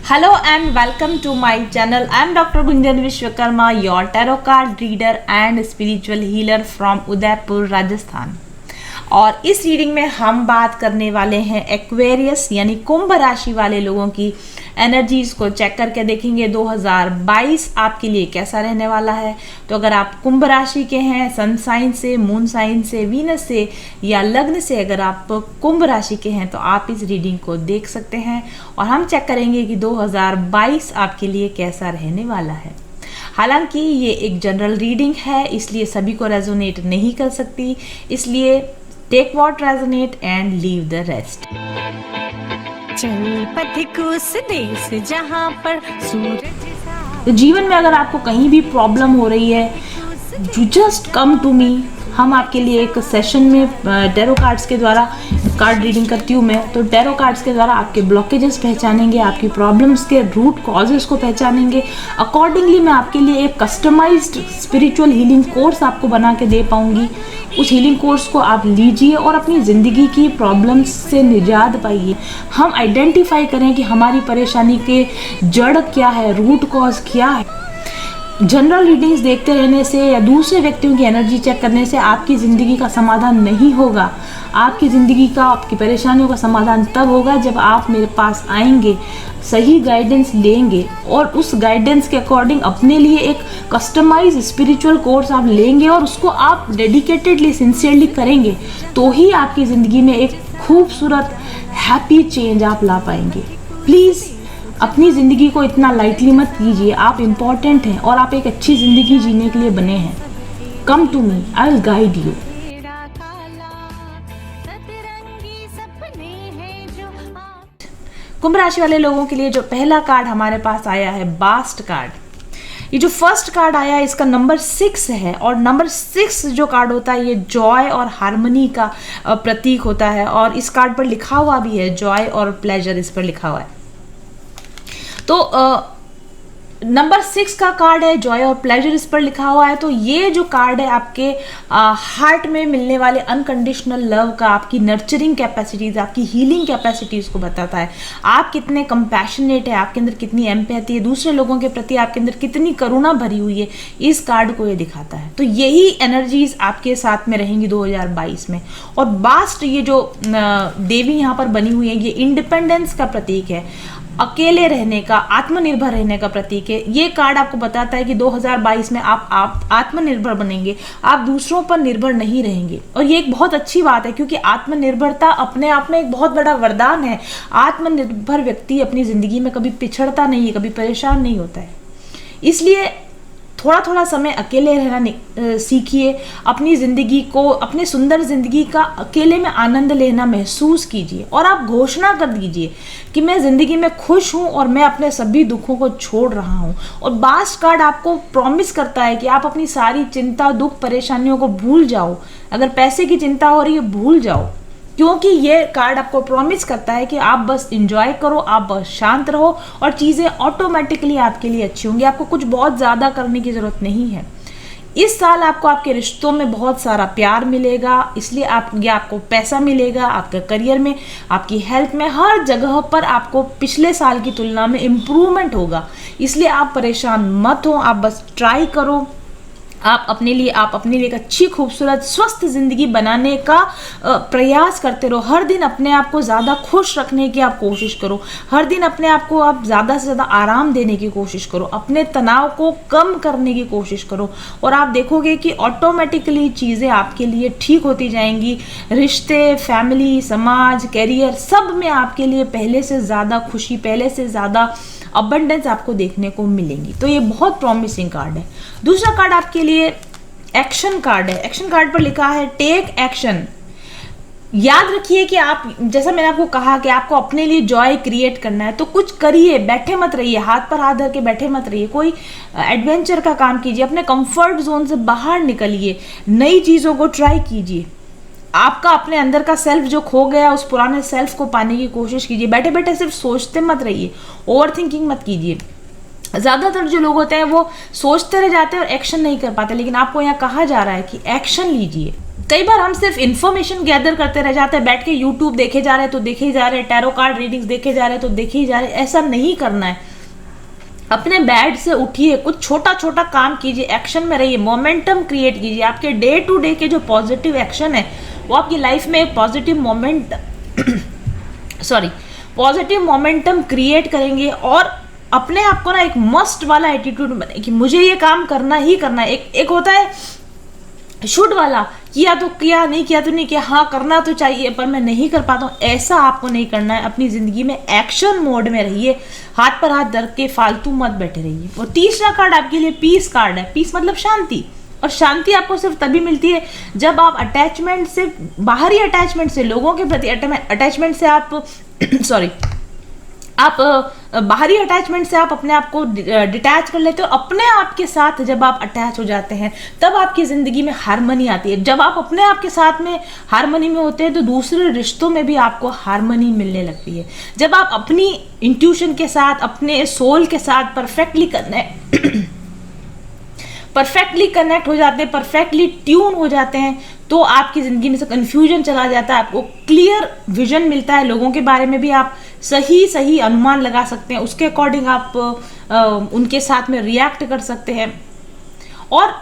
Hello and welcome to my channel. I am Dr. Gunjan Vishwakarma, your tarot card reader and spiritual healer from Udaipur, Rajasthan. और इस reading में हम बात करने वाले हैं एक्वेरियस यानी कुंभ राशि वाले लोगों की एनर्जीज को चेक करके देखेंगे 2022 आपके लिए कैसा रहने वाला है। तो अगर आप कुंभ राशि के हैं, सन साइन से, मून साइन से, वीनस से या लग्न से अगर आप कुंभ राशि के हैं तो आप इस रीडिंग को देख सकते हैं और हम चेक करेंगे कि 2022 आपके लिए कैसा रहने वाला है। हालांकि ये एक जनरल रीडिंग है इसलिए सभी को रेजोनेट नहीं कर सकती, इसलिए take what resonate and leave the rest. चल पथिक उस देश जहां पर सूरज। तो जीवन में अगर आपको कहीं भी प्रॉब्लम हो रही है, you just come to me. हम आपके लिए एक सेशन में टैरो कार्ड्स के द्वारा कार्ड रीडिंग करती हूँ मैं, तो टैरो कार्ड्स के द्वारा आपके ब्लॉकेजेस पहचानेंगे, आपकी प्रॉब्लम्स के रूट कॉजेस को पहचानेंगे। अकॉर्डिंगली मैं आपके लिए एक कस्टमाइज्ड स्पिरिचुअल हीलिंग कोर्स आपको बना के दे पाऊंगी। उस हीलिंग कोर्स को आप लीजिए और अपनी ज़िंदगी की प्रॉब्लम्स से निजात पाइए। हम आइडेंटिफाई करें कि हमारी परेशानी के जड़ क्या है, रूट कॉज क्या है। जनरल रीडिंग्स देखते रहने से या दूसरे व्यक्तियों की एनर्जी चेक करने से आपकी ज़िंदगी का समाधान नहीं होगा। आपकी ज़िंदगी का, आपकी परेशानियों का समाधान तब होगा जब आप मेरे पास आएंगे, सही गाइडेंस लेंगे और उस गाइडेंस के अकॉर्डिंग अपने लिए एक कस्टमाइज स्पिरिचुअल कोर्स आप लेंगे और उसको आप डेडिकेटेडली, सिंसियरली करेंगे तो ही आपकी ज़िंदगी में एक खूबसूरत हैप्पी चेंज आप ला पाएंगे। प्लीज़ अपनी ज़िंदगी को इतना लाइटली मत कीजिए। आप इम्पॉर्टेंट हैं और आप एक अच्छी ज़िंदगी जीने के लिए बने हैं। Come to me, I will guide you. कुंभ राशि वाले लोगों के लिए जो पहला कार्ड हमारे पास आया है, बास्ट कार्ड। ये जो फर्स्ट कार्ड आया है इसका नंबर 6 है और नंबर 6 जो कार्ड होता है ये जॉय और हार्मनी का प्रतीक होता है और इस कार्ड पर लिखा हुआ भी है जॉय और प्लेजर, इस पर लिखा हुआ है। तो नंबर 6 का कार्ड है, जॉय और प्लेजर इस पर लिखा हुआ है। तो ये जो कार्ड है आपके हार्ट में मिलने वाले अनकंडीशनल लव का, आपकी नर्चरिंग कैपेसिटीज, आपकी हीलिंग कैपेसिटीज को बताता है। आप कितने कंपैशनेट है, आपके अंदर कितनी एम्पैथी है, दूसरे लोगों के प्रति आपके अंदर कितनी करुणा भरी हुई है, इस कार्ड को ये दिखाता है। तो यही एनर्जीज आपके साथ में रहेंगी 2022 में। और बास्ट ये जो देवी यहाँ पर बनी हुई है ये इंडिपेंडेंस का प्रतीक है, अकेले रहने का, आत्मनिर्भर रहने का प्रतीक है। ये कार्ड आपको बताता है कि 2022 में आप आत्मनिर्भर बनेंगे, आप दूसरों पर निर्भर नहीं रहेंगे। और ये एक बहुत अच्छी बात है क्योंकि आत्मनिर्भरता अपने आप में एक बहुत बड़ा वरदान है। आत्मनिर्भर व्यक्ति अपनी जिंदगी में कभी पिछड़ता नहीं है, कभी परेशान नहीं होता है। इसलिए थोड़ा थोड़ा समय अकेले रहना सीखिए, अपनी ज़िंदगी को, अपने सुंदर ज़िंदगी का अकेले में आनंद लेना महसूस कीजिए और आप घोषणा कर दीजिए कि मैं ज़िंदगी में खुश हूँ और मैं अपने सभी दुखों को छोड़ रहा हूँ। और बास्ट कार्ड आपको प्रॉमिस करता है कि आप अपनी सारी चिंता, दुख, परेशानियों को भूल जाओ। अगर पैसे की चिंता हो रही है भूल जाओ, क्योंकि ये कार्ड आपको प्रॉमिस करता है कि आप बस एंजॉय करो, आप बस शांत रहो और चीज़ें ऑटोमेटिकली आपके लिए अच्छी होंगी। आपको कुछ बहुत ज़्यादा करने की ज़रूरत नहीं है। इस साल आपको आपके रिश्तों में बहुत सारा प्यार मिलेगा, इसलिए आपको पैसा मिलेगा, आपके करियर में, आपकी हेल्थ में, हर जगह पर आपको पिछले साल की तुलना में इम्प्रूवमेंट होगा। इसलिए आप परेशान मत हो, आप बस ट्राई करो। आप अपने लिए एक अच्छी, खूबसूरत, स्वस्थ ज़िंदगी बनाने का प्रयास करते रहो। हर दिन अपने आप को ज़्यादा खुश रखने की आप कोशिश करो। हर दिन अपने आप को आप ज़्यादा से ज़्यादा आराम देने की कोशिश करो, अपने तनाव को कम करने की कोशिश करो और आप देखोगे कि ऑटोमेटिकली चीज़ें आपके लिए ठीक होती जाएंगी। रिश्ते, फैमिली, समाज, कैरियर, सब में आपके लिए पहले से ज़्यादा खुशी, पहले से ज़्यादा अबंडेंस आपको देखने को मिलेंगी। तो ये बहुत प्रॉमिसिंग कार्ड है। दूसरा कार्ड आपके लिए एक्शन कार्ड है। एक्शन कार्ड पर लिखा है टेक एक्शन। याद रखिए कि आप, जैसा मैंने आपको कहा कि आपको अपने लिए जॉय क्रिएट करना है तो कुछ करिए, बैठे मत रहिए, हाथ पर हाथ धर के बैठे मत रहिए। कोई एडवेंचर का काम कीजिए, अपने कंफर्ट जोन से बाहर निकलिए, नई चीज़ों को ट्राई कीजिए। आपका अपने अंदर का सेल्फ जो खो गया, उस पुराने सेल्फ को पाने की कोशिश कीजिए। बैठे बैठे सिर्फ सोचते मत रहिए, ओवर थिंकिंग मत कीजिए। ज़्यादातर जो लोग होते हैं वो सोचते रह जाते हैं और एक्शन नहीं कर पाते, लेकिन आपको यहाँ कहा जा रहा है कि एक्शन लीजिए। कई बार हम सिर्फ इन्फॉर्मेशन गैदर करते रह जाते हैं, बैठ के यूट्यूब देखे जा रहे हैं तो देखे ही जा रहे हैं, टैरो कार्ड रीडिंग्स देखे जा रहे हैं तो देखे ही जा रहे हैं। ऐसा नहीं करना है। अपने बेड से उठिए, कुछ छोटा छोटा काम कीजिए, एक्शन में रहिए, मोमेंटम क्रिएट कीजिए। आपके डे टू डे के जो पॉजिटिव एक्शन है वो आपकी लाइफ में एक पॉजिटिव मोमेंटम क्रिएट करेंगे। और अपने आप को ना एक मस्ट वाला एटीट्यूड बने कि मुझे ये काम करना ही करना है। एक होता है शुड वाला, किया तो किया, नहीं किया तो नहीं किया, हाँ करना तो चाहिए पर मैं नहीं कर पाता हूँ, ऐसा आपको नहीं करना है। अपनी जिंदगी में एक्शन मोड में रहिए, हाथ पर हाथ धर के फालतू मत बैठे रहिए। और तीसरा कार्ड आपके लिए पीस कार्ड है। पीस मतलब शांति, और शांति आपको सिर्फ तभी मिलती है जब आप अटैचमेंट से, बाहरी अटैचमेंट से, लोगों के प्रति अटैचमेंट से आप बाहरी अटैचमेंट से आप अपने आप को डिटैच कर लेते हो। अपने आप के साथ जब आप अटैच हो जाते हैं तब आपकी ज़िंदगी में हार्मनी आती है। जब आप अपने आप के साथ में हार्मनी में होते हैं तो दूसरे रिश्तों में भी आपको हार्मनी मिलने लगती है। जब आप अपनी इंट्यूशन के साथ, अपने सोल के साथ परफेक्टली कनेक्ट हो जाते हैं, परफेक्टली ट्यून हो जाते हैं, तो आपकी ज़िंदगी में से कन्फ्यूजन चला जाता है। आपको क्लियर विजन मिलता है, लोगों के बारे में भी आप सही अनुमान लगा सकते हैं, उसके अकॉर्डिंग आप उनके साथ में रिएक्ट कर सकते हैं। और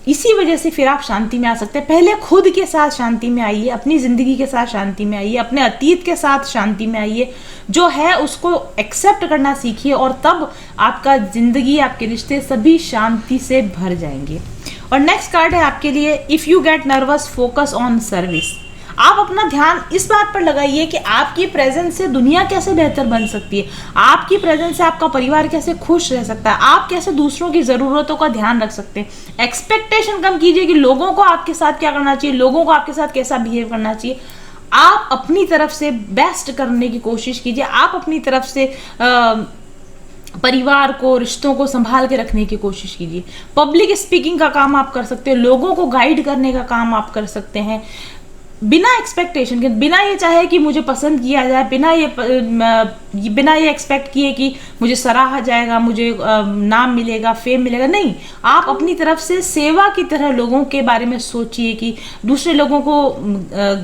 इसी वजह से फिर आप शांति में आ सकते हैं। पहले खुद के साथ शांति में आइए, अपनी ज़िंदगी के साथ शांति में आइए, अपने अतीत के साथ शांति में आइए, जो है उसको एक्सेप्ट करना सीखिए, और तब आपका ज़िंदगी, आपके रिश्ते सभी शांति से भर जाएंगे। और नेक्स्ट कार्ड है आपके लिए, if you get nervous focus on service. आप अपना ध्यान इस बात पर लगाइए कि आपकी प्रेजेंस से दुनिया कैसे बेहतर बन सकती है, आपकी प्रेजेंस से आपका परिवार कैसे खुश रह सकता है, आप कैसे दूसरों की ज़रूरतों का ध्यान रख सकते हैं। एक्सपेक्टेशन कम कीजिए कि लोगों को आपके साथ क्या करना चाहिए, लोगों को आपके साथ कैसा बिहेव करना चाहिए। आप अपनी तरफ से बेस्ट करने की कोशिश कीजिए। आप अपनी तरफ से परिवार को, रिश्तों को संभाल के रखने की कोशिश कीजिए। पब्लिक स्पीकिंग का काम आप कर सकते हो, लोगों को गाइड करने का काम आप कर सकते हैं, बिना एक्सपेक्टेशन के, बिना ये चाहे कि मुझे पसंद किया जाए, बिना ये एक्सपेक्ट किए कि मुझे सराहा जाएगा, मुझे नाम मिलेगा, फेम मिलेगा। नहीं, आप अपनी तरफ से सेवा की तरह लोगों के बारे में सोचिए कि दूसरे लोगों को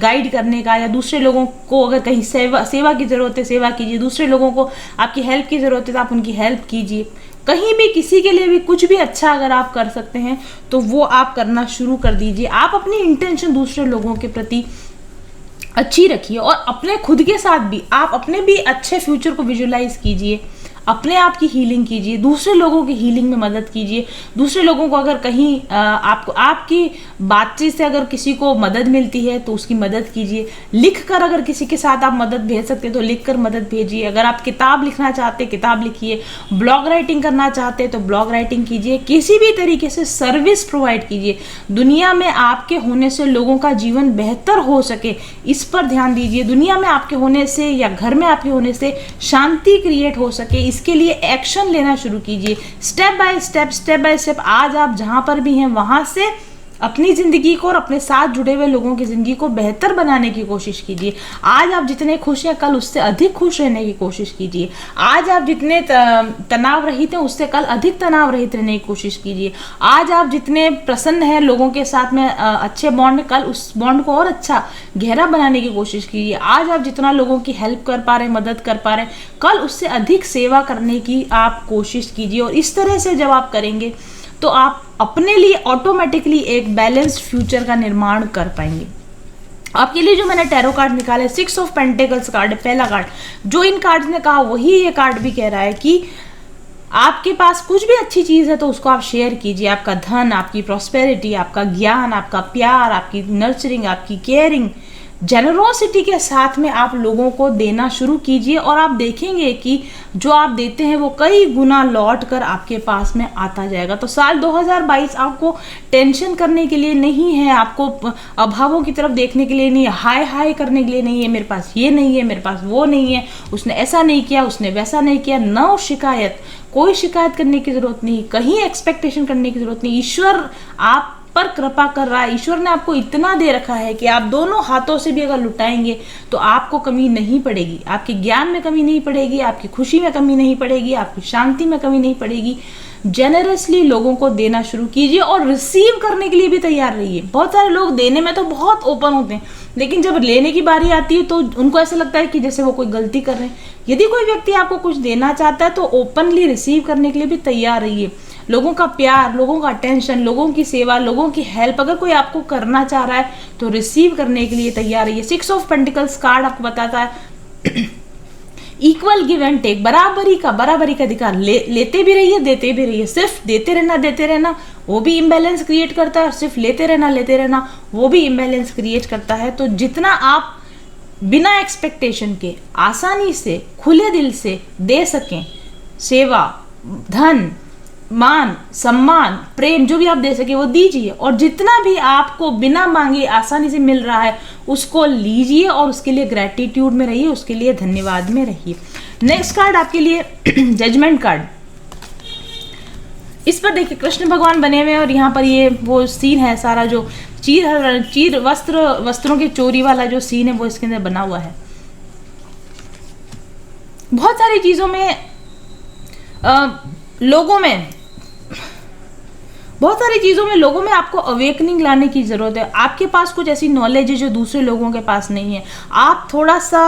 गाइड करने का, या दूसरे लोगों को अगर कहीं सेवा की ज़रूरत है सेवा कीजिए, दूसरे लोगों को आपकी हेल्प की ज़रूरत है तो आप उनकी हेल्प कीजिए। कहीं भी किसी के लिए भी कुछ भी अच्छा अगर आप कर सकते हैं तो वो आप करना शुरू कर दीजिए। आप अपनी इंटेंशन दूसरे लोगों के प्रति अच्छी रखिए, और अपने खुद के साथ भी आप अपने भी अच्छे फ्यूचर को विजुलाइज कीजिए, अपने आप की हीलिंग कीजिए, दूसरे लोगों की हीलिंग में मदद कीजिए। दूसरे लोगों को अगर कहीं आपको आपकी बातचीत से अगर किसी को मदद मिलती है तो उसकी मदद कीजिए। लिख कर अगर किसी के साथ आप मदद भेज सकते हैं तो लिख कर मदद भेजिए। अगर आप किताब लिखना चाहते हैं किताब लिखिए, ब्लॉग राइटिंग करना चाहते हैं तो ब्लॉग राइटिंग कीजिए। किसी भी तरीके से सर्विस प्रोवाइड कीजिए। दुनिया में आपके होने से लोगों का जीवन बेहतर हो सके, इस पर ध्यान दीजिए। दुनिया में आपके होने से या घर में आपके होने से शांति क्रिएट हो सके, इसके लिए एक्शन लेना शुरू कीजिए। स्टेप बाय स्टेप आज आप जहां पर भी हैं वहां से अपनी ज़िंदगी को और अपने साथ जुड़े हुए लोगों की ज़िंदगी को बेहतर बनाने की कोशिश कीजिए। आज आप जितने खुश हैं कल उससे अधिक खुश रहने की कोशिश कीजिए। आज आप जितने तनाव रहित हैं उससे कल अधिक तनाव रहित रहने की कोशिश कीजिए। आज आप जितने प्रसन्न हैं लोगों के साथ में अच्छे बॉन्ड, कल उस बॉन्ड को और अच्छा गहरा बनाने की कोशिश कीजिए। आज आप जितना लोगों की हेल्प कर पा रहे हैं, मदद कर पा रहे हैं, कल उससे अधिक सेवा करने की आप कोशिश कीजिए। और इस तरह से जब आप करेंगे तो आप अपने लिए ऑटोमेटिकली एक बैलेंस्ड फ्यूचर का निर्माण कर पाएंगे। आपके लिए जो मैंने टैरो कार्ड निकाला है 6 ऑफ पेंटिकल्स कार्ड है, पहला कार्ड। जो इन कार्ड्स ने कहा वही ये कार्ड भी कह रहा है कि आपके पास कुछ भी अच्छी चीज़ है तो उसको आप शेयर कीजिए। आपका धन, आपकी प्रॉस्पेरिटी, आपका ज्ञान, आपका प्यार, आपकी नर्चरिंग, आपकी केयरिंग, जेनरोसिटी के साथ में आप लोगों को देना शुरू कीजिए। और आप देखेंगे कि जो आप देते हैं वो कई गुना लौट कर आपके पास में आता जाएगा। तो साल 2022 आपको टेंशन करने के लिए नहीं है, आपको अभावों की तरफ देखने के लिए नहीं है, हाय हाय करने के लिए नहीं है, मेरे पास ये नहीं है, मेरे पास वो नहीं है, उसने ऐसा नहीं किया, उसने वैसा नहीं किया। नो शिकायत, कोई शिकायत करने की जरूरत नहीं, कहीं एक्सपेक्टेशन करने की जरूरत नहीं। ईश्वर आप पर कृपा कर रहा है। ईश्वर ने आपको इतना दे रखा है कि आप दोनों हाथों से भी अगर लुटाएंगे तो आपको कमी नहीं पड़ेगी, आपके ज्ञान में कमी नहीं पड़ेगी, आपकी खुशी में कमी नहीं पड़ेगी, आपकी शांति में कमी नहीं पड़ेगी। जेनरसली लोगों को देना शुरू कीजिए और रिसीव करने के लिए भी तैयार रहिए। बहुत सारे लोग देने में तो बहुत ओपन होते हैं, लेकिन जब लेने की बारी आती है तो उनको ऐसा लगता है कि जैसे वो कोई गलती कर रहे हैं। यदि कोई व्यक्ति आपको कुछ देना चाहता है तो ओपनली रिसीव करने के लिए भी तैयार रहिए। लोगों का प्यार, लोगों का अटेंशन, लोगों की सेवा, लोगों की हेल्प अगर कोई आपको करना चाह रहा है तो रिसीव करने के लिए तैयार रहिए। 6 ऑफ पेंटिकल्स कार्ड आपको बताता है इक्वल गिव एंड टेक, बराबरी का अधिकार। लेते भी रहिए, देते भी रहिए। सिर्फ देते रहना वो भी इम्बैलेंस क्रिएट करता है, और सिर्फ लेते रहना वो भी इम्बैलेंस क्रिएट करता है। तो जितना आप बिना एक्सपेक्टेशन के आसानी से खुले दिल से दे सकें, सेवा, धन, मान, सम्मान, प्रेम, जो भी आप दे सके वो दीजिए। और जितना भी आपको बिना मांगे आसानी से मिल रहा है उसको लीजिए और उसके लिए ग्रैटिट्यूड में रहिए, उसके लिए धन्यवाद में रहिए। नेक्स्ट कार्ड आपके लिए जजमेंट कार्ड। इस पर देखिए कृष्ण भगवान बने हुए हैं और यहाँ पर ये वो सीन है सारा, जो चीर वस्त्रों के चोरी वाला जो सीन है वो इसके अंदर बना हुआ है। बहुत सारी चीजों में लोगों में आपको अवेकनिंग लाने की जरूरत है। आपके पास कुछ ऐसी नॉलेज है जो दूसरे लोगों के पास नहीं है। आप थोड़ा सा,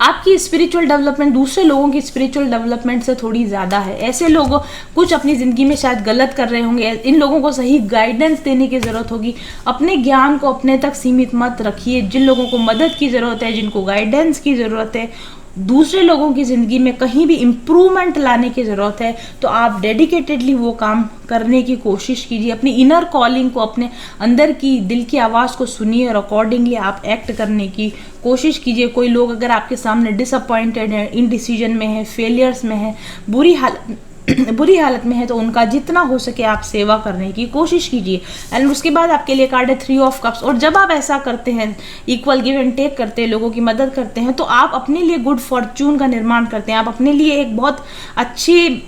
आपकी स्पिरिचुअल डेवलपमेंट दूसरे लोगों की स्पिरिचुअल डेवलपमेंट से थोड़ी ज़्यादा है। ऐसे लोग कुछ अपनी ज़िंदगी में शायद गलत कर रहे होंगे, इन लोगों को सही गाइडेंस देने की ज़रूरत होगी। अपने ज्ञान को अपने तक सीमित मत रखिए। जिन लोगों को मदद की ज़रूरत है, जिनको गाइडेंस की ज़रूरत है, दूसरे लोगों की ज़िंदगी में कहीं भी इम्प्रूवमेंट लाने की ज़रूरत है, तो आप डेडिकेटेडली वो काम करने की कोशिश कीजिए। अपनी इनर कॉलिंग को, अपने अंदर की दिल की आवाज़ को सुनिए और अकॉर्डिंगली आप एक्ट करने की कोशिश कीजिए। कोई लोग अगर आपके सामने डिसअपॉइंटेड है, इनडिसीजन में है, फेलियर्स में है, बुरी हालत में है, तो उनका जितना हो सके आप सेवा करने की कोशिश कीजिए। एंड उसके बाद आपके लिए कार्ड है 3 ऑफ कप्स। और जब आप ऐसा करते हैं, इक्वल गिव एंड टेक करते हैं, लोगों की मदद करते हैं, तो आप अपने लिए गुड फॉर्च्यून का निर्माण करते हैं। आप अपने लिए एक बहुत अच्छे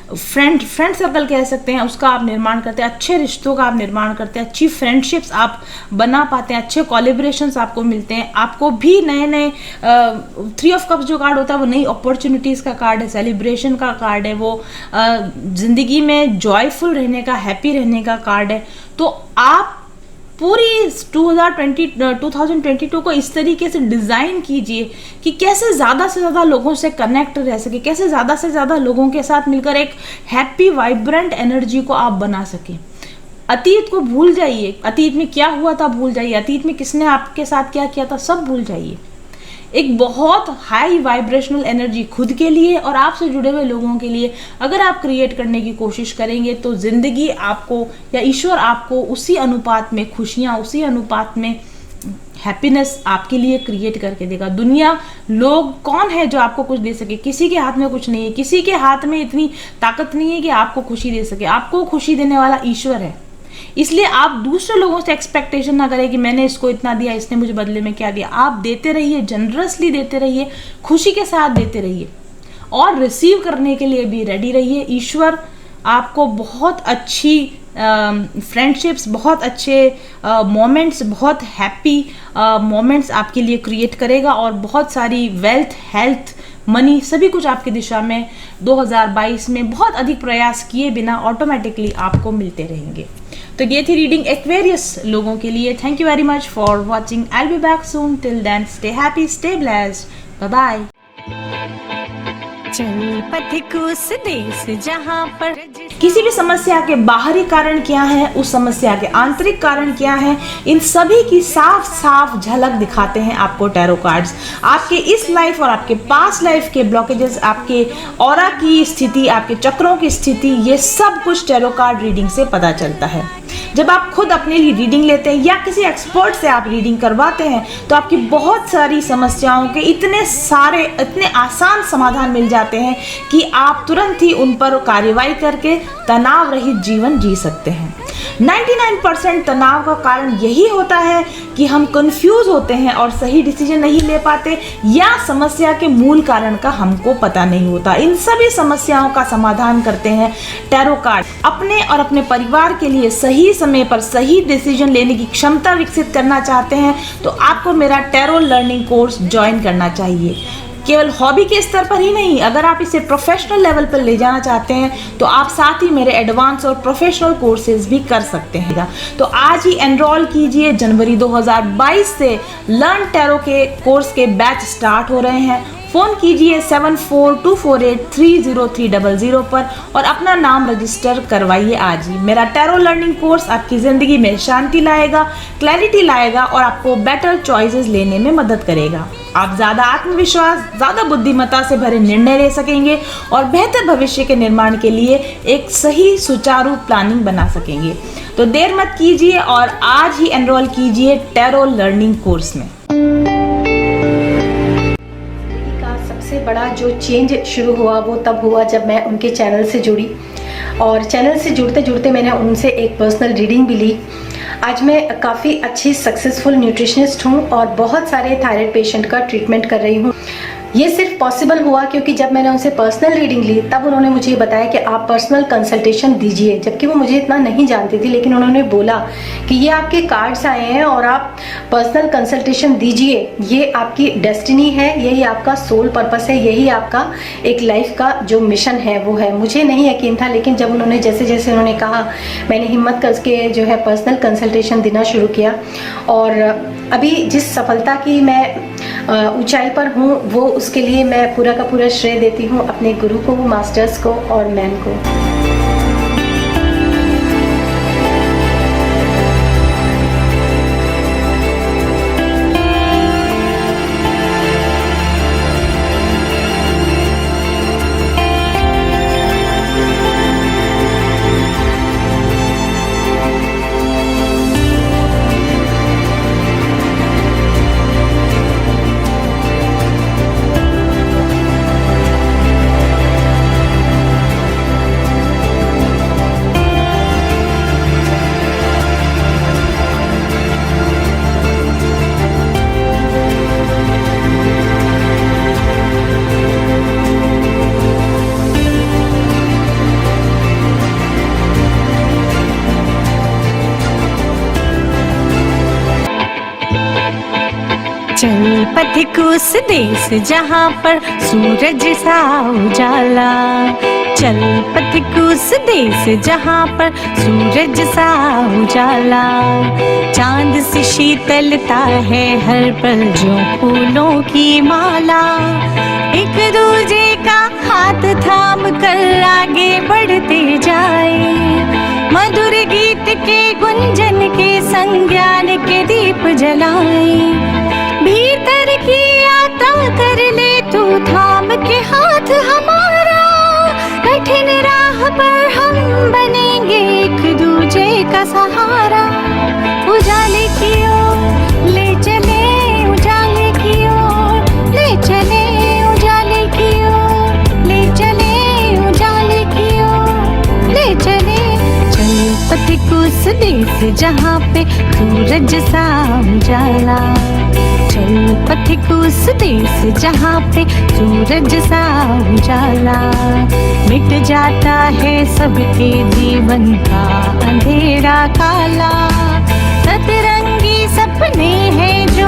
फ्रेंड सर्कल कह सकते हैं, उसका आप निर्माण करते हैं। अच्छे रिश्तों का आप निर्माण करते हैं, अच्छी फ्रेंडशिप्स आप बना पाते हैं, अच्छे कोलैबोरेशंस आपको मिलते हैं। आपको भी नए 3 ऑफ कप्स जो कार्ड होता है वो नई अपॉर्चुनिटीज़ का कार्ड है, सेलिब्रेशन का कार्ड है, वो ज़िंदगी में जॉयफुल रहने का, हैप्पी रहने का कार्ड है। तो आप पूरी 2022 को इस तरीके से डिज़ाइन कीजिए कि कैसे ज़्यादा से ज़्यादा लोगों से कनेक्ट रह सके, कैसे ज़्यादा से ज़्यादा लोगों के साथ मिलकर एक हैप्पी वाइब्रेंट एनर्जी को आप बना सकें। अतीत को भूल जाइए, अतीत में क्या हुआ था भूल जाइए, अतीत में किसने आपके साथ क्या किया था सब भूल जाइए। एक बहुत हाई वाइब्रेशनल एनर्जी खुद के लिए और आपसे जुड़े हुए लोगों के लिए अगर आप क्रिएट करने की कोशिश करेंगे तो ज़िंदगी आपको या ईश्वर आपको उसी अनुपात में खुशियाँ, उसी अनुपात में हैप्पीनेस आपके लिए क्रिएट करके देगा। दुनिया, लोग कौन है जो आपको कुछ दे सके? किसी के हाथ में कुछ नहीं है, किसी के हाथ में इतनी ताकत नहीं है कि आपको खुशी दे सके। आपको खुशी देने वाला ईश्वर है। इसलिए आप दूसरे लोगों से एक्सपेक्टेशन ना करें कि मैंने इसको इतना दिया, इसने मुझे बदले में क्या दिया। आप देते रहिए, जनरसली देते रहिए, खुशी के साथ देते रहिए और रिसीव करने के लिए भी रेडी रहिए। ईश्वर आपको बहुत अच्छी फ्रेंडशिप्स, बहुत अच्छे मोमेंट्स, बहुत हैप्पी मोमेंट्स आपके लिए क्रिएट करेगा और बहुत सारी वेल्थ, हेल्थ, मनी, सभी कुछ आपकी दिशा में 2022 में बहुत अधिक प्रयास किए बिना ऑटोमेटिकली आपको मिलते रहेंगे। तो ये थी रीडिंग एक्वेरियस लोगों के लिए। Thank you very much for watching. I will be back soon. Till then stay happy, stay blessed, bye bye. चल पथिक उस देश जहाँ पर किसी भी समस्या के बाहरी कारण क्या है, उस समस्या के आंतरिक कारण क्या है, इन सभी की साफ साफ झलक दिखाते हैं आपको टैरो कार्ड्स। आपके इस लाइफ और आपके पास्ट लाइफ के ब्लॉकेजेस, आपके ऑरा की स्थिति, आपके चक्रों की स्थिति, ये सब कुछ टैरो कार्ड रीडिंग से पता चलता है। जब आप खुद अपने लिए रीडिंग लेते हैं या किसी एक्सपर्ट से आप रीडिंग करवाते हैं तो आपकी बहुत सारी समस्याओं के इतने आसान समाधान मिल जाते हैं कि आप तुरंत ही उन पर कार्रवाई करके तनाव रहित जीवन जी सकते हैं। 99% तनाव का कारण यही होता है कि हम कंफ्यूज होते हैं और सही डिसीजन नहीं ले पाते, या समस्या के मूल कारण का हमको पता नहीं होता। इन सभी समस्याओं का समाधान करते हैं टैरो कार्ड। अपने और अपने परिवार के लिए सही समय पर सही डिसीजन लेने की क्षमता विकसित करना चाहते हैं तो आपको मेरा टैरो लर्निंग कोर्स ज्वाइन करना चाहिए। केवल हॉबी के स्तर पर ही नहीं, अगर आप इसे प्रोफेशनल लेवल पर ले जाना चाहते हैं तो आप साथ ही मेरे एडवांस और प्रोफेशनल कोर्सेज भी कर सकते हैं। तो आज ही एनरोल कीजिए। जनवरी 2022 से लर्न टैरो के कोर्स के बैच स्टार्ट हो रहे हैं। फ़ोन कीजिए 7424830300 पर और अपना नाम रजिस्टर करवाइए आज ही। मेरा टैरो लर्निंग कोर्स आपकी ज़िंदगी में शांति लाएगा, क्लैरिटी लाएगा और आपको बेटर चॉइसेस लेने में मदद करेगा। आप ज़्यादा आत्मविश्वास, ज़्यादा बुद्धिमत्ता से भरे निर्णय ले सकेंगे और बेहतर भविष्य के निर्माण के लिए एक सही सुचारू प्लानिंग बना सकेंगे। तो देर मत कीजिए और आज ही एनरोल कीजिए टैरो लर्निंग कोर्स में। सबसे बड़ा जो चेंज शुरू हुआ वो तब हुआ जब मैं उनके चैनल से जुड़ी, और चैनल से जुड़ते जुड़ते मैंने उनसे एक पर्सनल रीडिंग भी ली। आज मैं काफ़ी अच्छी सक्सेसफुल न्यूट्रिशनिस्ट हूँ और बहुत सारे थायराइड पेशेंट का ट्रीटमेंट कर रही हूँ। ये सिर्फ पॉसिबल हुआ क्योंकि जब मैंने उनसे पर्सनल रीडिंग ली तब उन्होंने मुझे ये बताया कि आप पर्सनल कंसल्टेशन दीजिए, जबकि वो मुझे इतना नहीं जानती थी, लेकिन उन्होंने बोला कि ये आपके कार्ड्स आए हैं और आप पर्सनल कंसल्टेशन दीजिए, ये आपकी डेस्टिनी है, यही आपका सोल पर्पस है, यही आपका एक लाइफ का जो मिशन है वो है। मुझे नहीं यकीन था, लेकिन जब उन्होंने जैसे जैसे उन्होंने कहा मैंने हिम्मत करके जो है पर्सनल कंसल्टेशन देना शुरू किया और अभी जिस सफलता की मैं ऊंचाई पर हूँ वो उसके लिए मैं पूरा का पूरा श्रेय देती हूँ अपने गुरु को, मास्टर्स को और मैम को। चल पथिक उस देश जहाँ पर सूरज सा उजाला, चल पथिक उस देश जहाँ पर सूरज सा उजाला। चांद से शीतलता है हर पल जो फूलों की माला, एक दूजे का हाथ थाम कर आगे बढ़ते जाए। मधुर गीत के गुंजन के संग ज्ञान के दीप जलाए। भीतर की यात्रा कर ले तू थाम के हाथ हमारा, कठिन राह पर हम बनेंगे एक दूजे का सहारा। उजाले की ओर ले चले, उजाले की ओर ले चले, उजाले की ओर ले चले, उजाले की ओर ले चले। चल पथिक उस देश जहाँ पे सूरज सा उजाला, चल पथिक उस देश जहाँ पे सूरज सा उजाला। मिट जाता है सबके जीवन का अंधेरा काला, सतरंगी सपने हैं जो